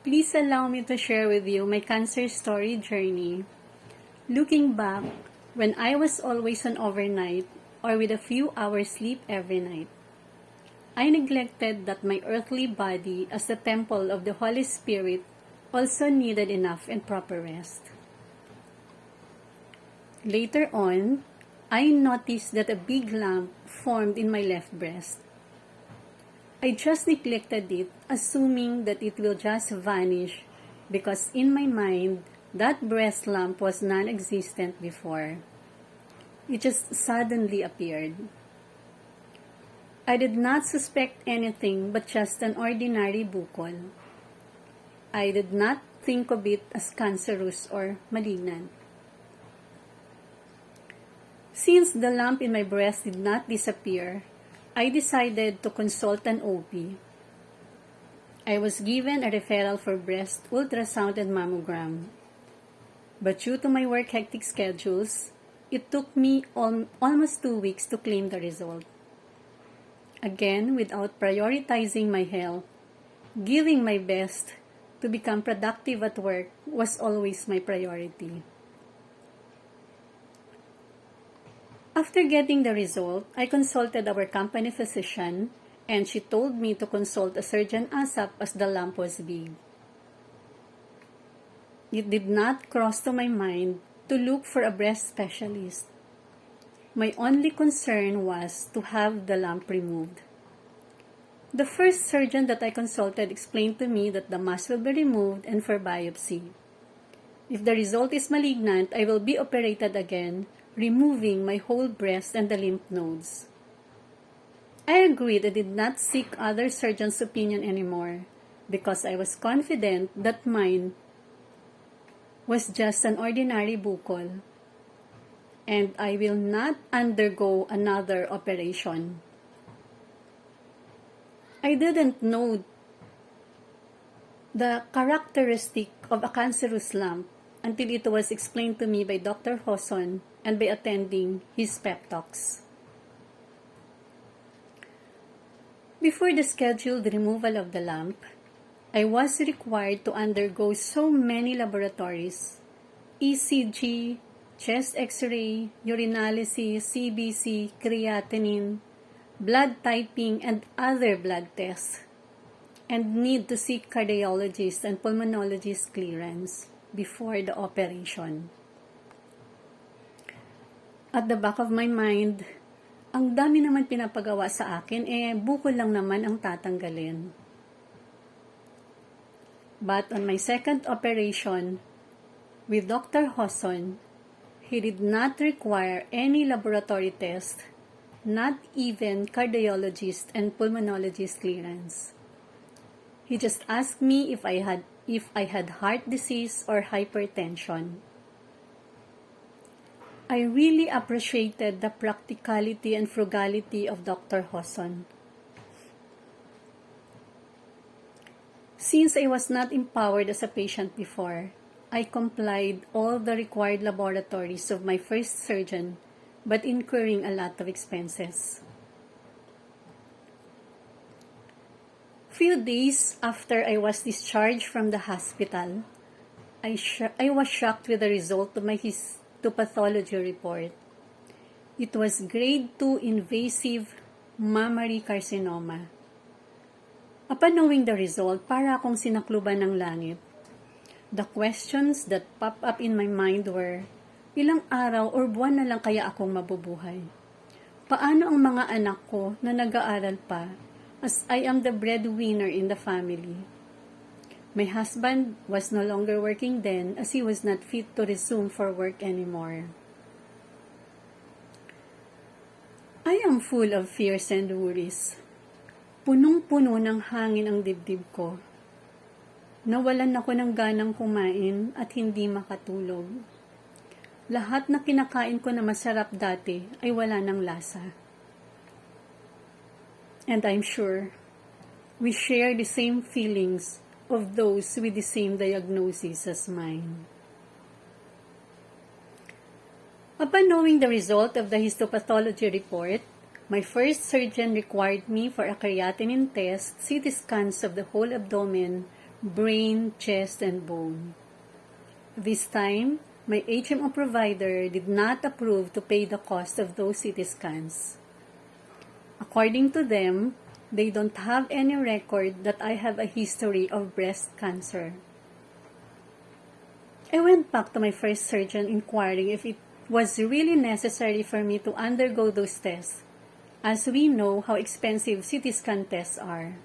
Please allow me to share with you my cancer story journey. Looking back, when I was always on overnight or with a few hours sleep every night, I neglected that my earthly body as the temple of the Holy Spirit also needed enough and proper rest. Later on, I noticed that a big lump formed in my left breast. I just neglected it, assuming that it will just vanish because in my mind, that breast lump was non-existent before. It just suddenly appeared. I did not suspect anything but just an ordinary bukol. I did not think of it as cancerous or malignant. Since the lump in my breast did not disappear, I decided to consult an OB. I was given a referral for breast ultrasound and mammogram. But due to my work hectic schedules, it took me almost 2 weeks to claim the result. Again, without prioritizing my health, giving my best to become productive at work was always my priority. After getting the result, I consulted our company physician and she told me to consult a surgeon ASAP as the lump was big. It did not cross to my mind to look for a breast specialist. My only concern was to have the lump removed. The first surgeon that I consulted explained to me that the mass will be removed and for biopsy. If the result is malignant, I will be operated again, removing my whole breast and the lymph nodes. I agreed and did not seek other surgeons' opinion anymore because I was confident that mine was just an ordinary bukol and I will not undergo another operation. I didn't know the characteristic of a cancerous lump until it was explained to me by Dr. Hoson and by attending his pep talks. Before the scheduled removal of the lump, I was required to undergo so many laboratories: ECG, chest x-ray, urinalysis, CBC, creatinine, blood typing, and other blood tests, and need to seek cardiologist and pulmonologist clearance before the operation. At the back of my mind, ang dami naman pinapagawa sa akin, bukol lang naman ang tatanggalin. But on my second operation, with Dr. Hoson, he did not require any laboratory test, not even cardiologist and pulmonologist clearance. He just asked me if I had heart disease or hypertension. I really appreciated the practicality and frugality of Dr. Hoson. Since I was not empowered as a patient before, I complied all the required laboratories of my first surgeon, but incurring a lot of expenses. Few days after I was discharged from the hospital, I was shocked with the result of my histopathology report. It was grade 2 invasive mammary carcinoma. Upon knowing the result, para akong sinakluban ng langit. The questions that popped up in my mind were, ilang araw or buwan na lang kaya akong mabubuhay? Paano ang mga anak ko na nag-aaral pa, as I am the breadwinner in the family? My husband was no longer working then as he was not fit to resume for work anymore. I am full of fears and worries. Punong-puno ng hangin ang dibdib ko. Nawalan ako ng ganang kumain at hindi makatulog. Lahat na kinakain ko na masarap dati ay wala ng lasa. And I'm sure we share the same feelings of those with the same diagnosis as mine. Upon knowing the result of the histopathology report, my first surgeon required me for a creatinine test, CT scans of the whole abdomen, brain, chest, and bone. This time, my HMO provider did not approve to pay the cost of those CT scans. According to them, they don't have any record that I have a history of breast cancer. I went back to my first surgeon inquiring if it was really necessary for me to undergo those tests, as we know how expensive CT scan tests are,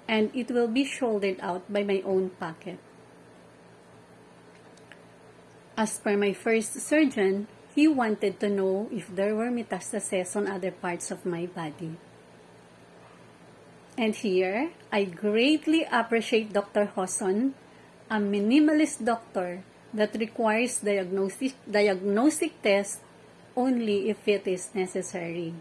and it will be shouldered out by my own pocket. As per my first surgeon, he wanted to know if there were metastases on other parts of my body. And here, I greatly appreciate Dr. Hoson, a minimalist doctor that requires diagnostic tests only if it is necessary.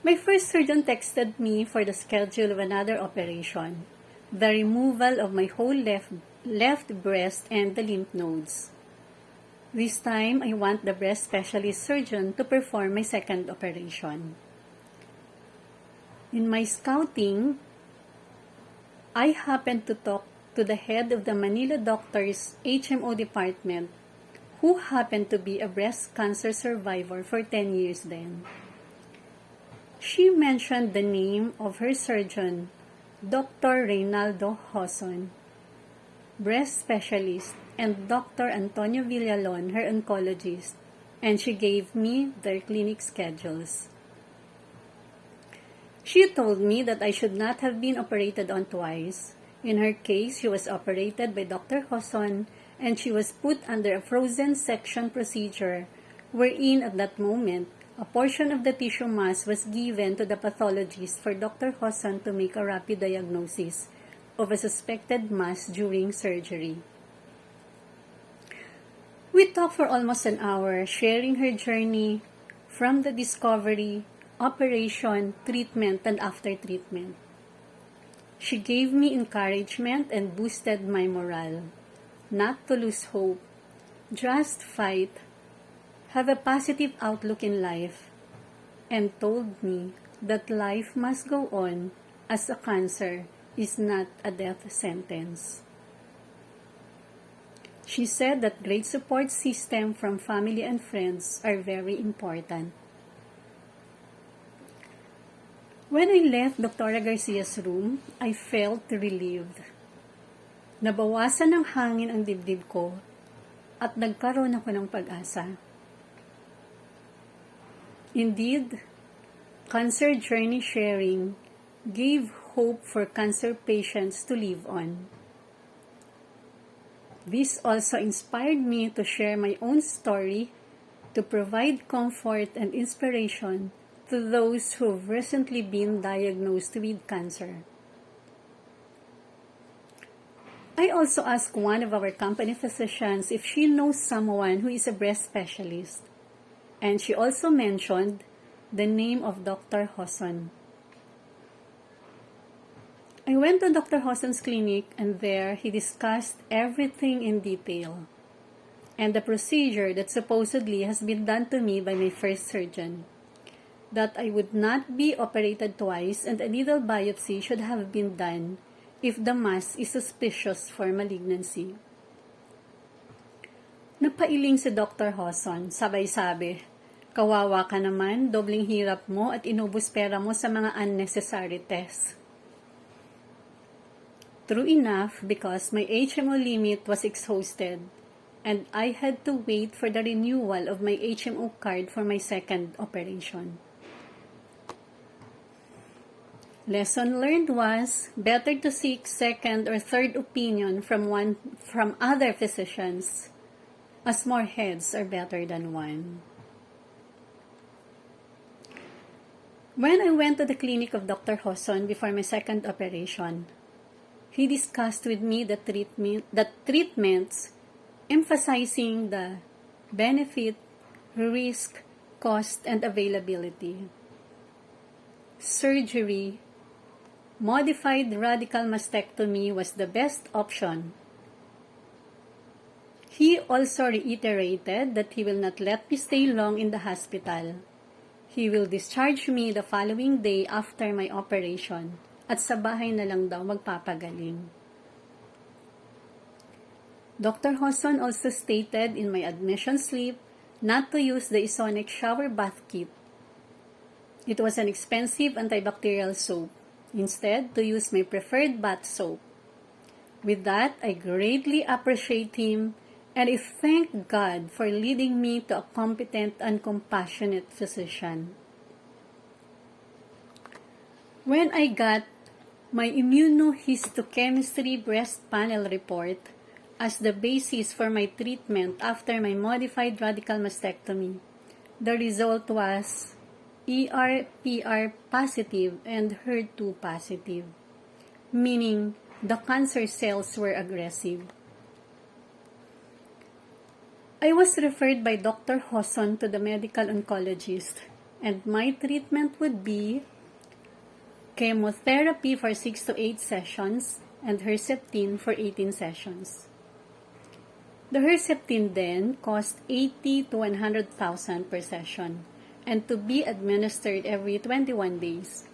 My first surgeon texted me for the schedule of another operation, the removal of my whole left breast and the lymph nodes. This time, I want the breast specialist surgeon to perform my second operation. In my scouting, I happened to talk to the head of the Manila Doctors HMO department, who happened to be a breast cancer survivor for 10 years then. She mentioned the name of her surgeon, Dr. Reynaldo Hoson, breast specialist, and Dr. Antonio Villalon, her oncologist, and she gave me their clinic schedules. She told me that I should not have been operated on twice. In her case, she was operated by Dr. Hoson, and she was put under a frozen section procedure, wherein at that moment, a portion of the tissue mass was given to the pathologist for Dr. Hoson to make a rapid diagnosis of a suspected mass during surgery. We talked for almost an hour, sharing her journey from the discovery, operation, treatment, and after treatment. She gave me encouragement and boosted my morale. Not to lose hope, just fight, have a positive outlook in life, and told me that life must go on as a cancer is not a death sentence. She said that great support system from family and friends are very important. When I left Dr. Garcia's room, I felt relieved. Nabawasan ng hangin ang dibdib ko at nagkaroon ako ng pag-asa. Indeed, cancer journey sharing gave hope for cancer patients to live on. This also inspired me to share my own story to provide comfort and inspiration to those who have recently been diagnosed with cancer. I also asked one of our company physicians if she knows someone who is a breast specialist, and she also mentioned the name of Dr. Hoson. I went to Dr. Hoson's clinic, and there he discussed everything in detail and the procedure that supposedly has been done to me by my first surgeon, that I would not be operated twice and a needle biopsy should have been done if the mass is suspicious for malignancy. Napailing si Dr. Hoson, sabay-sabi, "Kawawa ka naman, dobling hirap mo at inubos pera mo sa mga unnecessary tests." True enough, because my HMO limit was exhausted and I had to wait for the renewal of my HMO card for my second operation. Lesson learned was better to seek second or third opinion from other physicians, as more heads are better than one. When I went to the clinic of Dr. Hoson before my second operation, he discussed with me the treatments, emphasizing the benefit, risk, cost, and availability. Surgery, modified radical mastectomy was the best option. He also reiterated that he will not let me stay long in the hospital. He will discharge me the following day after my operation, at sa bahay na lang daw magpapagaling. Dr. Hoson also stated in my admission slip not to use the Isonic shower bath kit. It was an expensive antibacterial soap. Instead, to use my preferred bath soap. With that, I greatly appreciate him and I thank God for leading me to a competent and compassionate physician. When I got my immunohistochemistry breast panel report as the basis for my treatment after my modified radical mastectomy, the result was ER/PR positive and HER2 positive, meaning the cancer cells were aggressive. I was referred by Dr. Hoson to the medical oncologist, and my treatment would be chemotherapy for 6 to 8 sessions and Herceptin for 18 sessions. The Herceptin then cost 80 to 100,000 per session and to be administered every 21 days.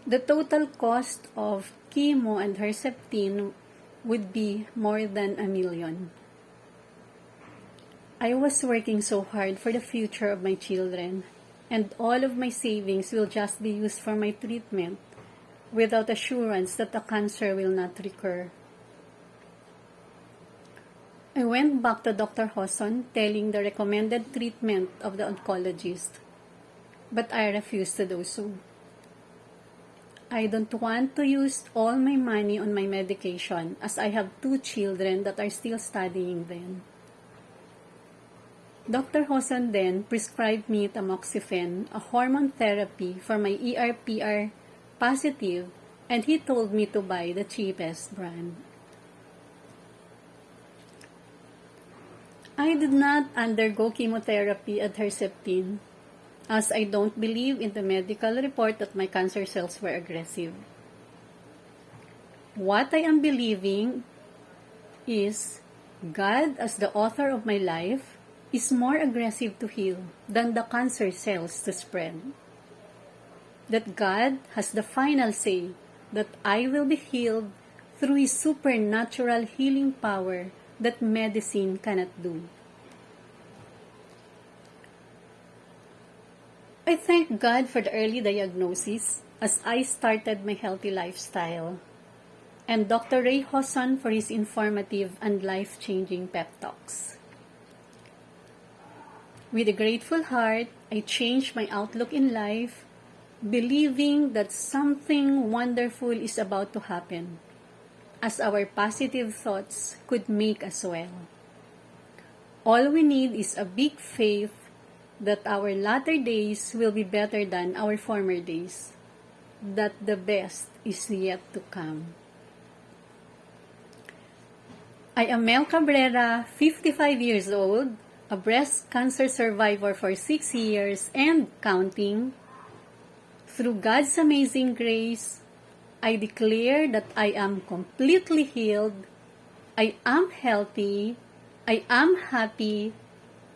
The total cost of chemo and Herceptin would be more than $1 million. I was working so hard for the future of my children, and all of my savings will just be used for my treatment without assurance that the cancer will not recur. I went back to Dr. Hoson telling the recommended treatment of the oncologist, but I refused to do so. I don't want to use all my money on my medication as I have 2 children that are still studying then. Dr. Hoson then prescribed me tamoxifen, a hormone therapy for my ER/PR positive, and he told me to buy the cheapest brand. I did not undergo chemotherapy at Herceptin as I don't believe in the medical report that my cancer cells were aggressive. What I am believing is God, as the author of my life, is more aggressive to heal than the cancer cells to spread. That God has the final say that I will be healed through His supernatural healing power that medicine cannot do. I thank God for the early diagnosis as I started my healthy lifestyle, and Dr. Ray Hoson for his informative and life-changing pep talks. With a grateful heart, I changed my outlook in life, believing that something wonderful is about to happen, as our positive thoughts could make us well. All we need is a big faith that our latter days will be better than our former days, that the best is yet to come. I am Mel Cabrera, 55 years old, a breast cancer survivor for 6 years and counting. Through God's amazing grace, I declare that I am completely healed, I am healthy, I am happy,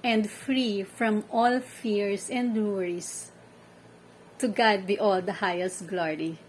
and free from all fears and worries. To God be all the highest glory.